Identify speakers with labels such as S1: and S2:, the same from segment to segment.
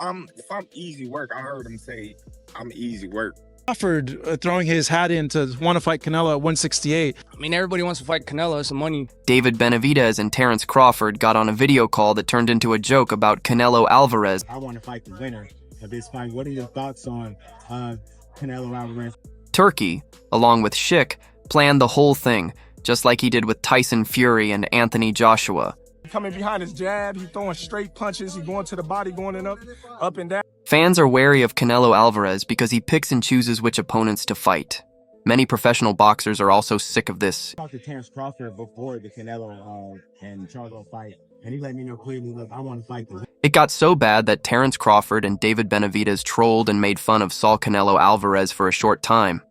S1: If I'm easy work, I heard him say I'm easy work.
S2: Crawford throwing his hat in to want to fight Canelo at 168.
S3: I mean, everybody wants to fight Canelo. It's some money.
S4: David Benavidez and Terence Crawford got on a video call that turned into a joke about Canelo Alvarez.
S5: I want to fight the winner of this fight. What are your thoughts on Canelo Alvarez?
S4: Turkey, along with Schick, planned the whole thing, just like he did with Tyson Fury and Anthony Joshua.
S6: Coming behind his jab, he's throwing straight punches, he's going to the body, going in up and down.
S4: Fans are wary of Canelo Alvarez because he picks and chooses which opponents to fight. Many professional boxers are also sick of this.
S5: I talked to Terence Crawford before the Canelo and Charlo fight, and he let me know clearly, look, I want to fight the.
S4: It got so bad that Terence Crawford and David Benavidez trolled and made fun of Saul Canelo Alvarez for a short time.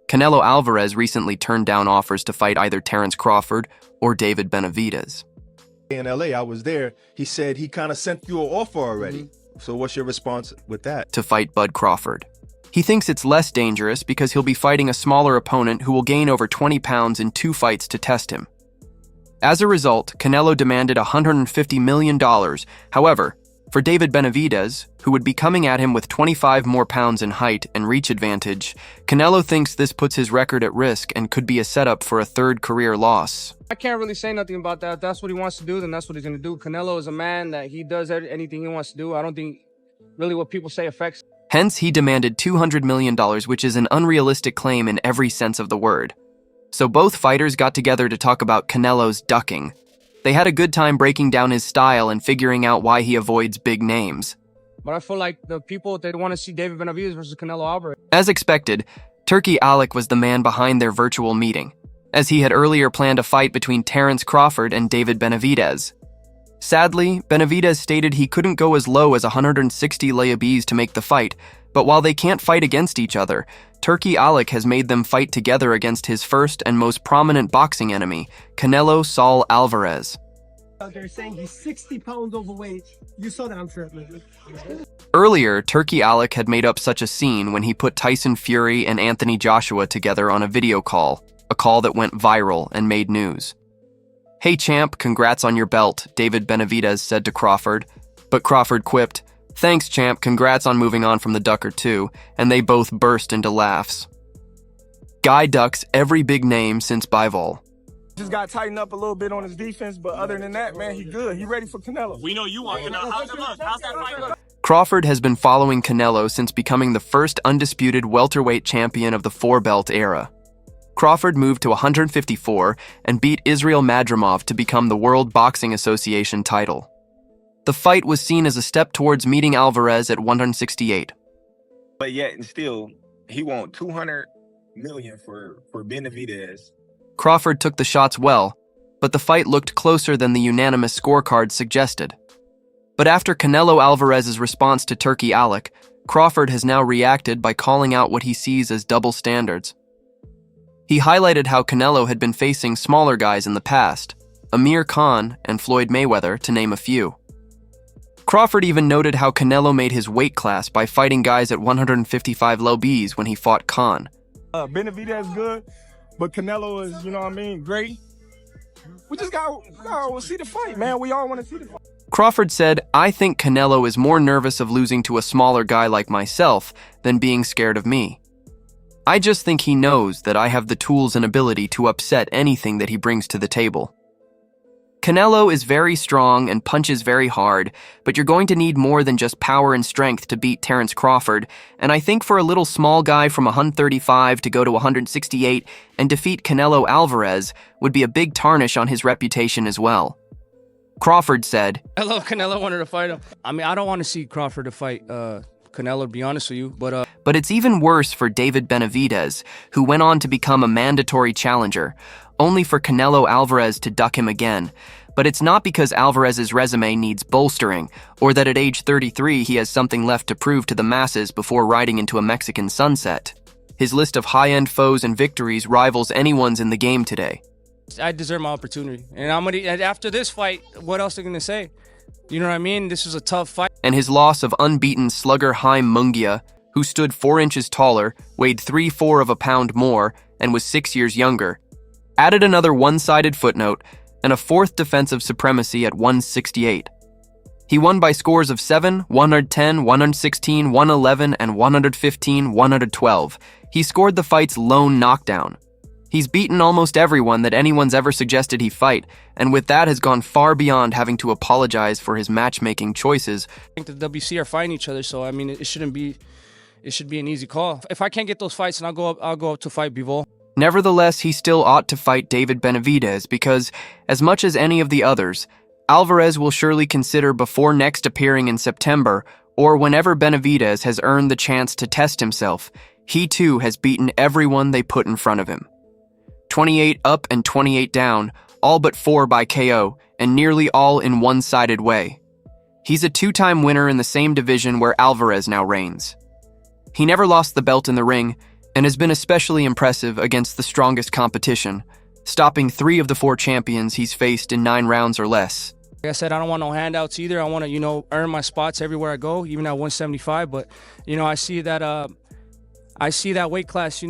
S4: Canelo Alvarez recently turned down offers to fight either Terence Crawford or David Benavidez.
S7: In LA, I was there. He said he kind of sent you an offer already. So what's your response with that?
S4: To fight Bud Crawford. He thinks it's less dangerous because he'll be fighting a smaller opponent who will gain over 20 pounds in 2 fights to test him. As a result, Canelo demanded $150 million. However, for David Benavidez, who would be coming at him with 25 more pounds in height and reach advantage, Canelo thinks this puts his record at risk and could be a setup for a third career loss.
S3: I can't really say nothing about that. If that's what he wants to do, then that's what he's going to do. Canelo is a man that he does anything he wants to do. I don't think really what people say affects.
S4: Hence, he demanded $200 million, which is an unrealistic claim in every sense of the word. So both fighters got together to talk about Canelo's ducking. They had a good time breaking down his style and figuring out why he avoids big names.
S3: But I feel like the people, they want to see David Benavidez versus Canelo Alvarez.
S4: As expected, Turkey Alec was the man behind their virtual meeting, as he had earlier planned a fight between Terence Crawford and David Benavidez. Sadly, Benavidez stated he couldn't go as low as 160 layabis to make the fight, but while they can't fight against each other, Turkey Alec has made them fight together against his first and most prominent boxing enemy, Canelo Saul Alvarez.
S8: They're saying he's 60 pounds overweight. You saw that, I'm sure.
S4: Earlier, Turkey Alec had made up such a scene when he put Tyson Fury and Anthony Joshua together on a video call, a call that went viral and made news. "Hey champ, congrats on your belt," David Benavidez said to Crawford. But Crawford quipped, "Thanks champ, congrats on moving on from the ducker too," and they both burst into laughs. Guy ducks every big name since Bivol.
S6: Just got to tighten up a little bit on his defense, but other than that, man, he good. He ready for Canelo.
S9: We know you want Canelo. How's it look? How's that fight look?
S4: Crawford has been following Canelo since becoming the first undisputed welterweight champion of the four-belt era. Crawford moved to 154 and beat Israel Madrimov to become the World Boxing Association title. The fight was seen as a step towards meeting Alvarez at 168.
S1: But yet and still, he want $200 million for Benavidez.
S4: Crawford took the shots well, but the fight looked closer than the unanimous scorecard suggested. But after Canelo Alvarez's response to Turkey Alec, Crawford has now reacted by calling out what he sees as double standards. He highlighted how Canelo had been facing smaller guys in the past, Amir Khan and Floyd Mayweather, to name a few. Crawford even noted how Canelo made his weight class by fighting guys at 155 lb when he fought Khan.
S6: Benavidez good, but Canelo is, you know what I mean, great. We just got to see the fight, man. We all want to see the fight.
S4: Crawford said, "I think Canelo is more nervous of losing to a smaller guy like myself than being scared of me. I just think he knows that I have the tools and ability to upset anything that he brings to the table. Canelo is very strong and punches very hard, but you're going to need more than just power and strength to beat Terence Crawford, and I think for a little small guy from 135 to go to 168 and defeat Canelo Alvarez would be a big tarnish on his reputation as well." Crawford said,
S3: I love Canelo, wanted to fight him. I mean, I don't want to see Crawford to fight Canelo, to be honest with you,
S4: but it's even worse for David Benavidez, who went on to become a mandatory challenger, only for Canelo Alvarez to duck him again. But it's not because Alvarez's resume needs bolstering, or that at age 33 he has something left to prove to the masses before riding into a Mexican sunset. His list of high-end foes and victories rivals anyone's in the game today.
S3: I deserve my opportunity. And after this fight, what else are they going to say? You know what I mean? This was a tough fight.
S4: And his loss of unbeaten slugger Haim Mungia, who stood 4 inches taller, weighed 3/4 of a pound more, and was 6 years younger, added another one-sided footnote and a fourth defensive supremacy at 168. He won by scores of 7, 110, 116, 111, and 115, 112. He scored the fight's lone knockdown. He's beaten almost everyone that anyone's ever suggested he fight, and with that has gone far beyond having to apologize for his matchmaking choices.
S3: I think the WC are fighting each other, so I mean, it should be an easy call. If I can't get those fights, then I'll go up to fight Bivol.
S4: Nevertheless, he still ought to fight David Benavidez because, as much as any of the others, Alvarez will surely consider before next appearing in September or whenever Benavidez has earned the chance to test himself. He too has beaten everyone they put in front of him. 28 up and 28 down, all but 4 by KO, and nearly all in one-sided way. He's a two-time winner in the same division where Alvarez now reigns. He never lost the belt in the ring, and has been especially impressive against the strongest competition, stopping 3 of the 4 champions he's faced in 9 rounds or less.
S3: Like I said, I don't want no handouts either. I want to, earn my spots everywhere I go, even at 175. But, I see that weight class,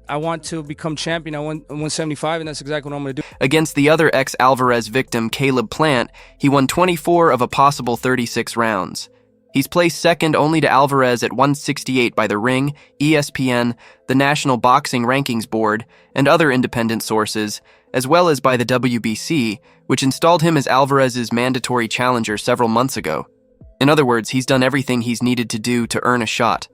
S3: I want to become champion at 175, and that's exactly what I'm going to do.
S4: Against the other ex-Alvarez victim, Caleb Plant, he won 24 of a possible 36 rounds. He's placed second only to Alvarez at 168 by The Ring, ESPN, the National Boxing Rankings Board, and other independent sources, as well as by the WBC, which installed him as Alvarez's mandatory challenger several months ago. In other words, he's done everything he's needed to do to earn a shot.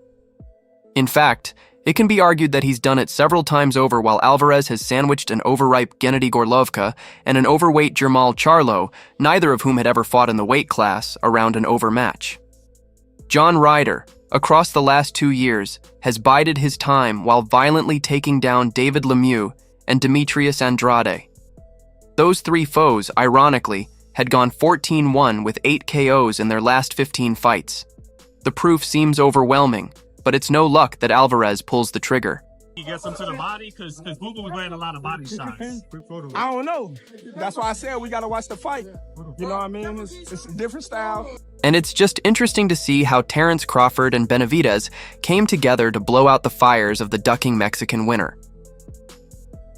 S4: In fact, it can be argued that he's done it several times over while Alvarez has sandwiched an overripe Gennady Golovkin and an overweight Jermall Charlo, neither of whom had ever fought in the weight class, around an overmatch. John Ryder, across the last 2 years, has bided his time while violently taking down David Lemieux and Demetrius Andrade. Those 3 foes, ironically, had gone 14-1 with 8 KOs in their last 15 fights. The proof seems overwhelming, but it's no luck that Alvarez pulls the trigger.
S9: He gets him to the body because Google was laying a lot of body shots.
S6: I don't know. That's why I said we got to watch the fight. You know what I mean? It's a different style.
S4: And it's just interesting to see how Terence Crawford and Benavidez came together to blow out the fires of the ducking Mexican winner.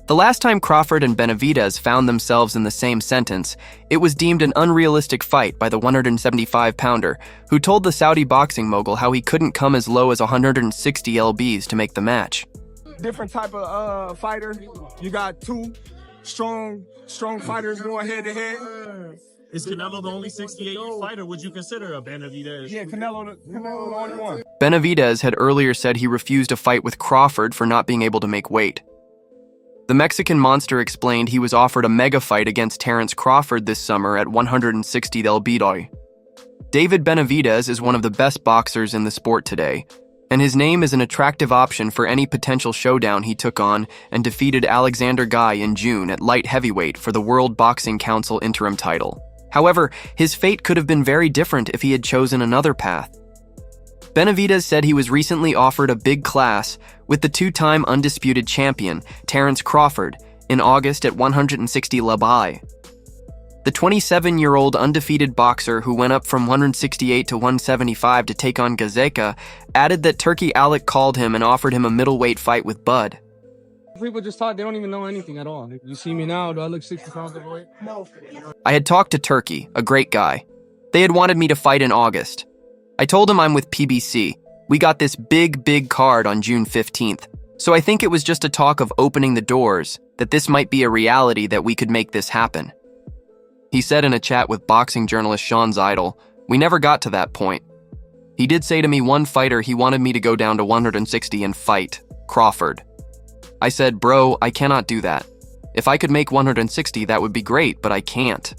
S4: The last time Crawford and Benavidez found themselves in the same sentence, it was deemed an unrealistic fight by the 175-pounder, who told the Saudi boxing mogul how he couldn't come as low as 160 lbs to make the match.
S6: Different type of fighter. You got 2 strong fighters going head-to-head.
S9: Is Canelo the only 68-year fighter? Would you consider a Benavidez?
S6: Yeah, Canelo the only one.
S4: Benavidez had earlier said he refused a fight with Crawford for not being able to make weight. The Mexican monster explained he was offered a mega fight against Terence Crawford this summer at 160 lbs. David Benavidez is one of the best boxers in the sport today, and his name is an attractive option for any potential showdown he took on and defeated Alexander Guy in June at light heavyweight for the World Boxing Council interim title. However, his fate could have been very different if he had chosen another path. Benavidez said he was recently offered a big class with the 2-time undisputed champion, Terence Crawford, in August at 160 lbs. The 27-year-old undefeated boxer who went up from 168 to 175 to take on Gazeka added that Turkey Alec called him and offered him a middleweight fight with Bud.
S3: People just thought they don't even know anything at all. You see me now, do I look 60 pounds overweight? No.
S4: I had talked to Turkey, a great guy. They had wanted me to fight in August. I told him I'm with PBC. We got this big card on June 15th. So I think it was just a talk of opening the doors, that this might be a reality that we could make this happen. He said in a chat with boxing journalist Sean Zeidel, we never got to that point. He did say to me one fighter he wanted me to go down to 160 and fight, Crawford. I said, bro, I cannot do that. If I could make 160, that would be great, but I can't.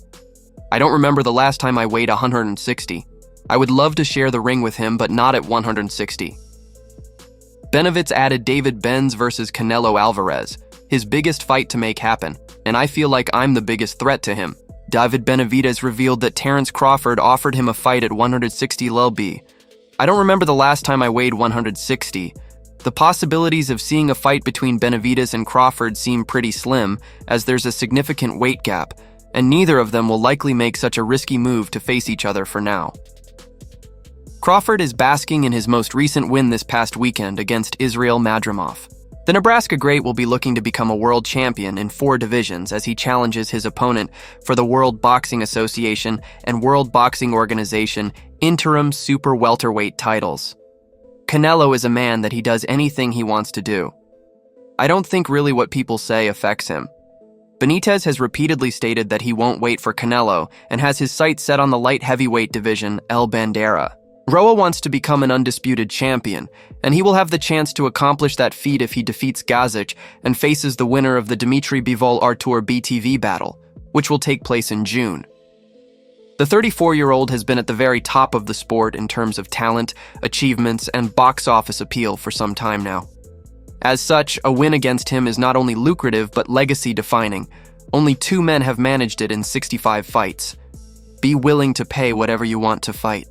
S4: I don't remember the last time I weighed 160. I would love to share the ring with him, but not at 160. Benavidez added David Benz versus Canelo Alvarez, his biggest fight to make happen, and I feel like I'm the biggest threat to him. David Benavidez revealed that Terence Crawford offered him a fight at 160 lb. I don't remember the last time I weighed 160. The possibilities of seeing a fight between Benavidez and Crawford seem pretty slim, as there's a significant weight gap, and neither of them will likely make such a risky move to face each other for now. Crawford is basking in his most recent win this past weekend against Israel Madrimov. The Nebraska great will be looking to become a world champion in 4 divisions as he challenges his opponent for the World Boxing Association and World Boxing Organization interim super welterweight titles. Canelo is a man that he does anything he wants to do. I don't think really what people say affects him. Benitez has repeatedly stated that he won't wait for Canelo and has his sights set on the light heavyweight division, El Bandera. Roa wants to become an undisputed champion, and he will have the chance to accomplish that feat if he defeats Gazic and faces the winner of the Dimitri Bivol-Artur BTV battle, which will take place in June. The 34-year-old has been at the very top of the sport in terms of talent, achievements, and box office appeal for some time now. As such, a win against him is not only lucrative but legacy-defining. Only 2 men have managed it in 65 fights. Be willing to pay whatever you want to fight.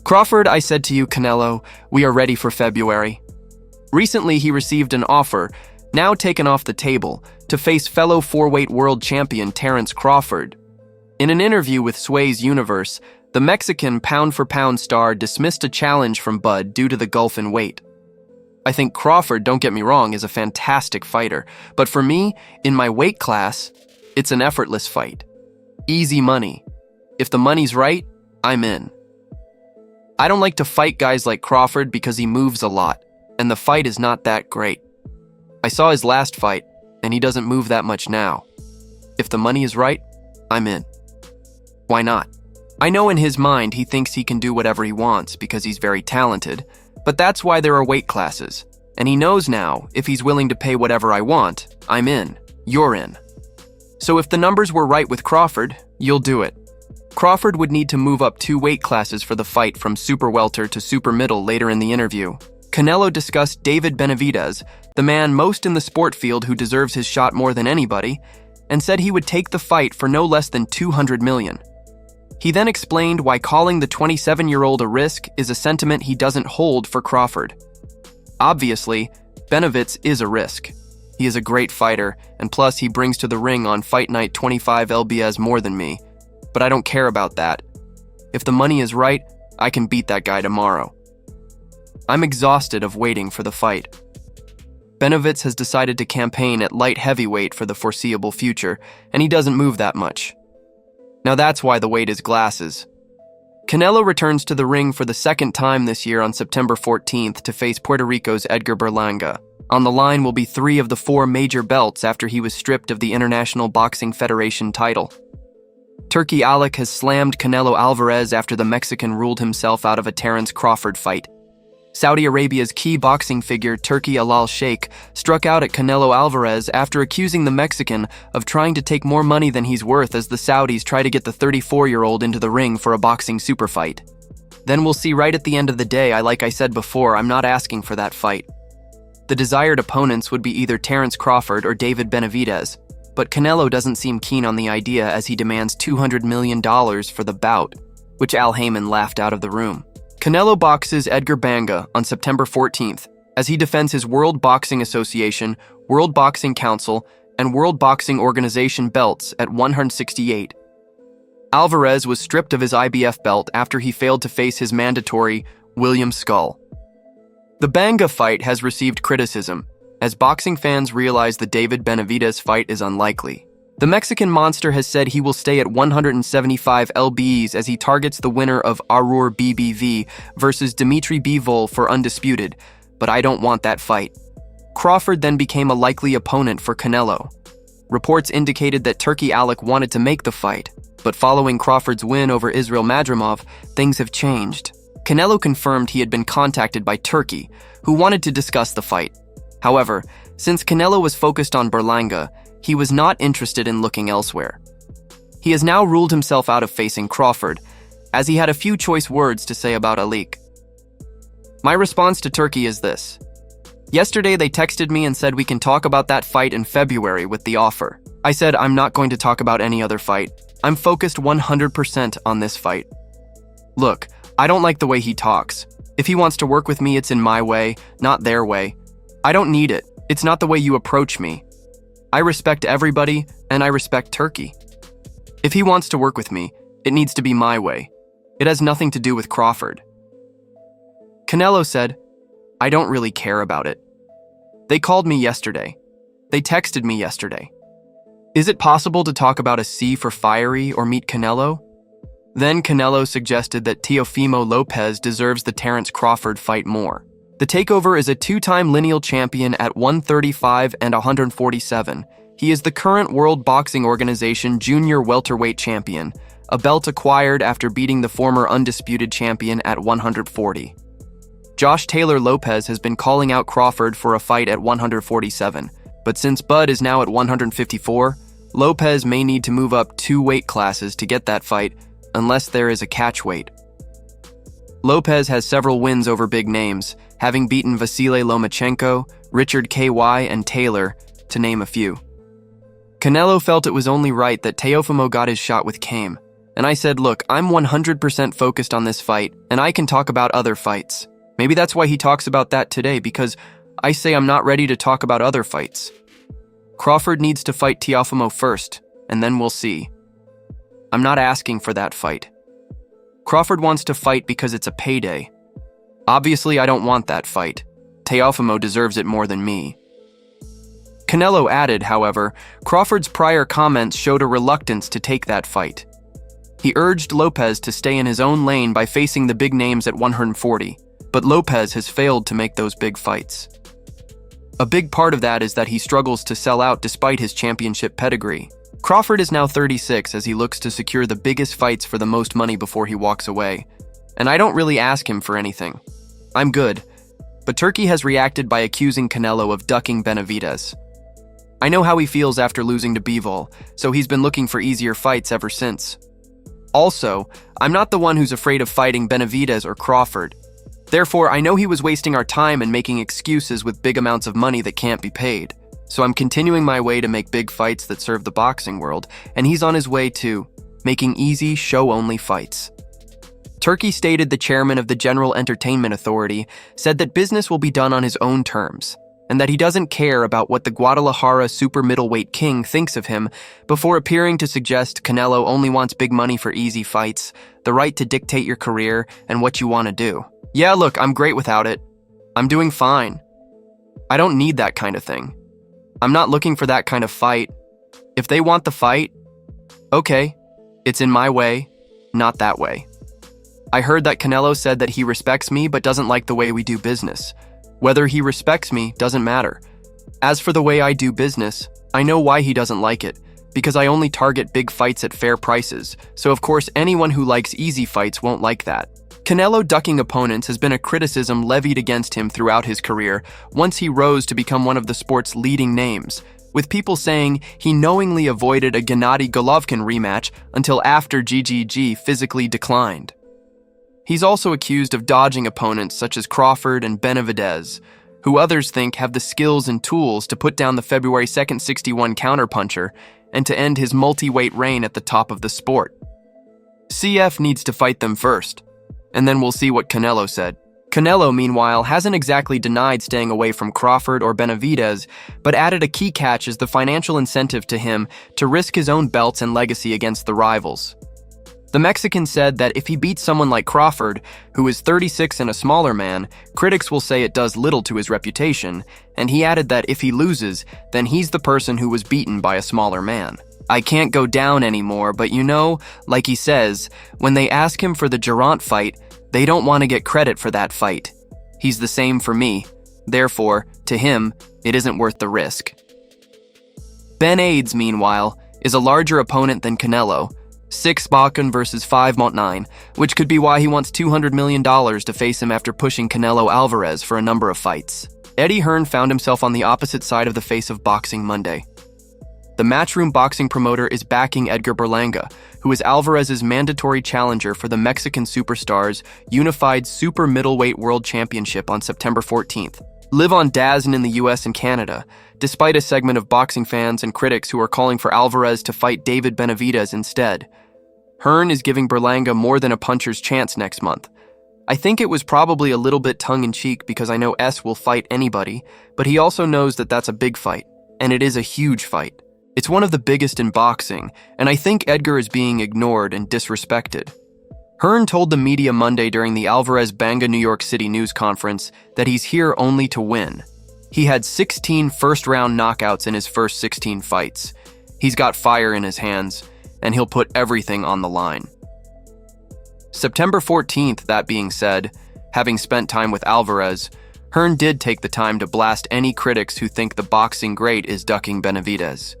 S4: Crawford, I said to you, Canelo, we are ready for February. Recently, he received an offer, now taken off the table, to face fellow 4-weight world champion Terence Crawford. In an interview with Sway's Universe, the Mexican pound-for-pound star dismissed a challenge from Bud due to the gulf in weight. I think Crawford, don't get me wrong, is a fantastic fighter, but for me, in my weight class, it's an effortless fight. Easy money. If the money's right, I'm in. I don't like to fight guys like Crawford because he moves a lot, and the fight is not that great. I saw his last fight, and he doesn't move that much now. If the money is right, I'm in. Why not? I know in his mind he thinks he can do whatever he wants because he's very talented, but that's why there are weight classes, and he knows now if he's willing to pay whatever I want, I'm in, you're in. So if the numbers were right with Crawford, you'll do it. Crawford would need to move up 2 weight classes for the fight from super welter to super middle later in the interview. Canelo discussed David Benavidez, the man most in the sport field who deserves his shot more than anybody, and said he would take the fight for no less than $200 million. He then explained why calling the 27-year-old a risk is a sentiment he doesn't hold for Crawford. Obviously, Benavidez is a risk. He is a great fighter, and plus he brings to the ring on Fight Night 25 lbs more than me. But I don't care about that. If the money is right, I can beat that guy tomorrow. I'm exhausted of waiting for the fight. Benavidez has decided to campaign at light heavyweight for the foreseeable future, and he doesn't move that much. Now that's why the weight is glasses. Canelo returns to the ring for the 2nd time this year on September 14th to face Puerto Rico's Edgar Berlanga. On the line will be 3 of the 4 major belts after he was stripped of the International Boxing Federation title. Turki Alak has slammed Canelo Alvarez after the Mexican ruled himself out of a Terence Crawford fight. Saudi Arabia's key boxing figure Turki Al-Sheikh struck out at Canelo Alvarez after accusing the Mexican of trying to take more money than he's worth as the Saudis try to get the 34-year-old into the ring for a boxing super fight. Then we'll see right at the end of the day, like I said before, I'm not asking for that fight. The desired opponents would be either Terence Crawford or David Benavidez, but Canelo doesn't seem keen on the idea as he demands $200 million for the bout, which Al Heyman laughed out of the room. Canelo boxes Edgar Berlanga on September 14th as he defends his World Boxing Association, World Boxing Council, and World Boxing Organization belts at 168. Alvarez was stripped of his IBF belt after he failed to face his mandatory William Skull. The Berlanga fight has received criticism, as boxing fans realize the David Benavidez fight is unlikely. The Mexican monster has said he will stay at 175 lbs as he targets the winner of Arur BBV versus Dimitri Bivol for undisputed, but I don't want that fight. Crawford then became a likely opponent for Canelo. Reports indicated that Turki Alak wanted to make the fight, but following Crawford's win over Israil Madrimov, things have changed. Canelo confirmed he had been contacted by Turki, who wanted to discuss the fight. However, since Canelo was focused on Berlanga, he was not interested in looking elsewhere. He has now ruled himself out of facing Crawford, as he had a few choice words to say about Alik. My response to Turki is this. Yesterday they texted me and said we can talk about that fight in February with the offer. I said I'm not going to talk about any other fight. I'm focused 100% on this fight. Look, I don't like the way he talks. If he wants to work with me, it's in my way, not their way. I don't need it. It's not the way you approach me. I respect everybody, and I respect Turki. If he wants to work with me, it needs to be my way. It has nothing to do with Crawford. Canelo said, I don't really care about it. They called me yesterday. They texted me yesterday. Is it possible to talk about a C for Fiery or meet Canelo? Then Canelo suggested that Teofimo Lopez deserves the Terence Crawford fight more. The takeover is a two-time lineal champion at 135 and 147. He is the current World Boxing Organization junior welterweight champion, a belt acquired after beating the former undisputed champion at 140. Josh Taylor Lopez has been calling out Crawford for a fight at 147, but since Bud is now at 154, Lopez may need to move up 2 weight classes to get that fight, unless there is a catch weight. Lopez has several wins over big names, having beaten Vasily Lomachenko, Richard KY, and Taylor, to name a few. Canelo felt it was only right that Teofimo got his shot with Kame, and I said, look, I'm 100% focused on this fight, and I can talk about other fights. Maybe that's why he talks about that today, because I say I'm not ready to talk about other fights. Crawford needs to fight Teofimo first, and then we'll see. I'm not asking for that fight. Crawford wants to fight because it's a payday. Obviously, I don't want that fight. Teofimo deserves it more than me. Canelo added, however, Crawford's prior comments showed a reluctance to take that fight. He urged Lopez to stay in his own lane by facing the big names at 140, but Lopez has failed to make those big fights. A big part of that is that he struggles to sell out despite his championship pedigree. Crawford is now 36 as he looks to secure the biggest fights for the most money before he walks away. And I don't really ask him for anything. I'm good. But Turkey has reacted by accusing Canelo of ducking Benavidez. I know how he feels after losing to Bivol, so he's been looking for easier fights ever since. Also, I'm not the one who's afraid of fighting Benavidez or Crawford. Therefore, I know he was wasting our time and making excuses with big amounts of money that can't be paid. So I'm continuing my way to make big fights that serve the boxing world, and he's on his way to making easy, show-only fights. Turkey stated the chairman of the General Entertainment Authority said that business will be done on his own terms, and that he doesn't care about what the Guadalajara super middleweight king thinks of him before appearing to suggest Canelo only wants big money for easy fights, the right to dictate your career, and what you want to do. Yeah, look, I'm great without it. I'm doing fine. I don't need that kind of thing. I'm not looking for that kind of fight. If they want the fight, okay, it's in my way, not that way. I heard that Canelo said that he respects me but doesn't like the way we do business. Whether he respects me doesn't matter. As for the way I do business, I know why he doesn't like it, because I only target big fights at fair prices, so of course anyone who likes easy fights won't like that. Canelo ducking opponents has been a criticism levied against him throughout his career once he rose to become one of the sport's leading names, with people saying he knowingly avoided a Gennady Golovkin rematch until after GGG physically declined. He's also accused of dodging opponents such as Crawford and Benavidez, who others think have the skills and tools to put down the February 2nd 61 counterpuncher and to end his multi-weight reign at the top of the sport. CF needs to fight them first, and then we'll see what Canelo said. Canelo, meanwhile, hasn't exactly denied staying away from Crawford or Benavidez, but added a key catch as the financial incentive to him to risk his own belts and legacy against the rivals. The Mexican said that if he beats someone like Crawford, who is 36 and a smaller man, critics will say it does little to his reputation, and he added that if he loses, then he's the person who was beaten by a smaller man. I can't go down anymore, but you know, like he says, when they ask him for the Durant fight, they don't want to get credit for that fight. He's the same for me. Therefore, to him, it isn't worth the risk. Benavidez, meanwhile, is a larger opponent than Canelo, 6 Bakken versus 5 Montnine, which could be why he wants $200 million to face him after pushing Canelo Alvarez for a number of fights. Eddie Hearn found himself on the opposite side of the face of boxing Monday. The Matchroom boxing promoter is backing Edgar Berlanga, who is Alvarez's mandatory challenger for the Mexican Superstars Unified Super Middleweight World Championship on September 14th. Live on DAZN in the US and Canada, despite a segment of boxing fans and critics who are calling for Alvarez to fight David Benavidez instead. Hearn is giving Berlanga more than a puncher's chance next month. I think it was probably a little bit tongue-in-cheek because I know S will fight anybody, but he also knows that that's a big fight, and it is a huge fight. It's one of the biggest in boxing, and I think Edgar is being ignored and disrespected. Hearn told the media Monday during the Alvarez Banga New York City news conference that he's here only to win. He had 16 first-round knockouts in his first 16 fights. He's got fire in his hands, and he'll put everything on the line. September 14th, that being said, having spent time with Alvarez, Hearn did take the time to blast any critics who think the boxing great is ducking Benavidez.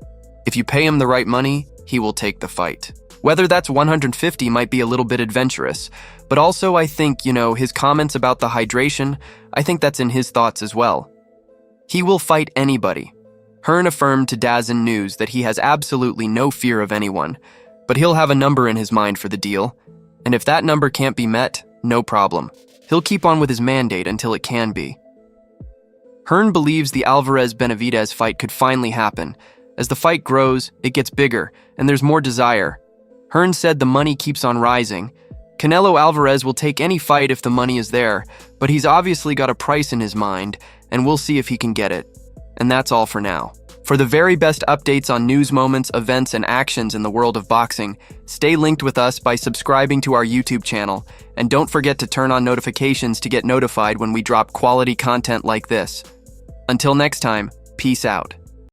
S4: If you pay him the right money, he will take the fight. Whether that's 150 might be a little bit adventurous, but also I think, his comments about the hydration, I think that's in his thoughts as well. He will fight anybody. Hearn affirmed to DAZN News that he has absolutely no fear of anyone, but he'll have a number in his mind for the deal, and if that number can't be met, no problem. He'll keep on with his mandate until it can be. Hearn believes the Alvarez-Benavidez fight could finally happen. As the fight grows, it gets bigger, and there's more desire. Hearn said the money keeps on rising. Canelo Alvarez will take any fight if the money is there, but he's obviously got a price in his mind, and we'll see if he can get it. And that's all for now. For the very best updates on news moments, events, and actions in the world of boxing, stay linked with us by subscribing to our YouTube channel, and don't forget to turn on notifications to get notified when we drop quality content like this. Until next time, peace out.